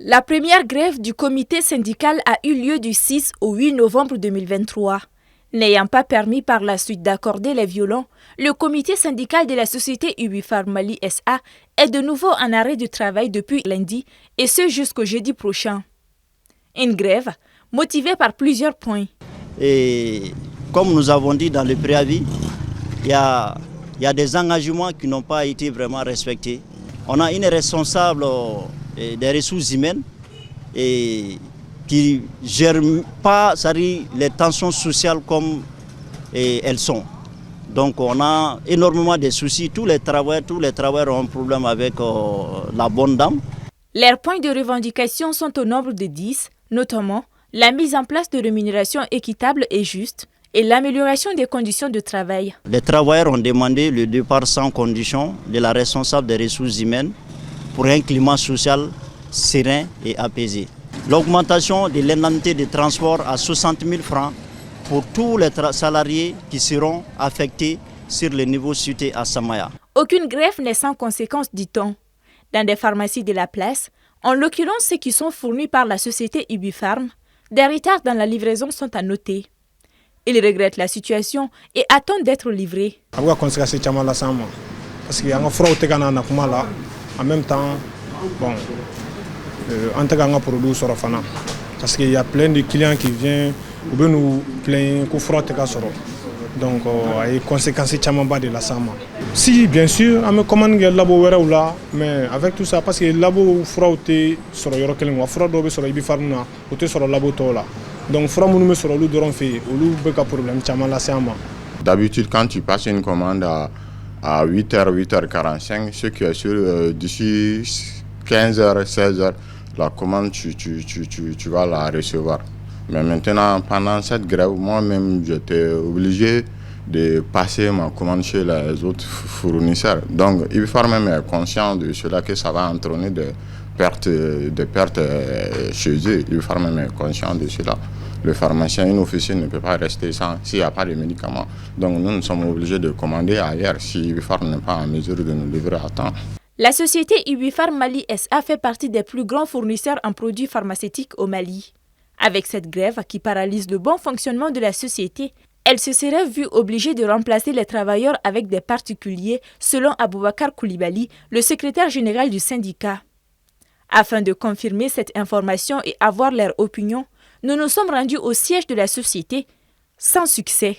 La première grève du comité syndical a eu lieu du 6 au 8 novembre 2023. N'ayant pas permis par la suite d'accorder les violons, le comité syndical de la société Ubipharm Mali SA est de nouveau en arrêt de travail depuis lundi et ce jusqu'au jeudi prochain. Une grève motivée par plusieurs points. Et comme nous avons dit dans le préavis, il y a des engagements qui n'ont pas été vraiment respectés. On a une responsable des ressources humaines et qui ne gère pas les tensions sociales comme elles sont. Donc on a énormément de soucis. Tous les travailleurs ont un problème avec la bonne dame. Leurs points de revendication sont au nombre de 10, notamment la mise en place de rémunération équitable et juste et l'amélioration des conditions de travail. Les travailleurs ont demandé le départ sans condition de la responsable des ressources humaines pour un climat social serein et apaisé. L'augmentation de l'indemnité de transport à 60 000 francs pour tous les salariés qui seront affectés sur le niveau cité à Samaya. Aucune grève n'est sans conséquence, dit-on. Dans des pharmacies de la place, en l'occurrence ceux qui sont fournis par la société Ubipharm, des retards dans la livraison sont à noter. Ils regrettent la situation et attendent d'être livrés. En même temps, bon, parce qu'il y a plein de clients qui viennent ou bien nous plaignent qu'on frotte donc il y a des conséquences de la sama. Si bien sûr, on me commande le labo là, mais avec tout ça parce que le labo frotte sur le yorokeling, frotte sur le Ubipharm na, ou sur le labo là. Donc frotte nous met sur le doron fait, ou le bec problème chama la sama. D'habitude quand tu passes une commande à 8h, 8h45, ce qui est sûr, d'ici 15h, 16h, la commande, tu vas la recevoir. Mais maintenant, pendant cette grève, moi-même, j'étais obligé de passer ma commande chez les autres fournisseurs. Donc, Ubipharm même est conscient de cela, que ça va entraîner des pertes chez eux. Ubipharm même est conscient de cela. Le pharmacien, une officine ne peut pas rester sans s'il n'y a pas de médicaments. Donc nous sommes obligés de commander ailleurs si Ubipharm n'est pas en mesure de nous livrer à temps. La société Ubipharm Mali SA fait partie des plus grands fournisseurs en produits pharmaceutiques au Mali. Avec cette grève qui paralyse le bon fonctionnement de la société, elle se serait vue obligée de remplacer les travailleurs avec des particuliers, selon Aboubakar Koulibaly, le secrétaire général du syndicat. Afin de confirmer cette information et avoir leur opinion, nous nous sommes rendus au siège de la société sans succès.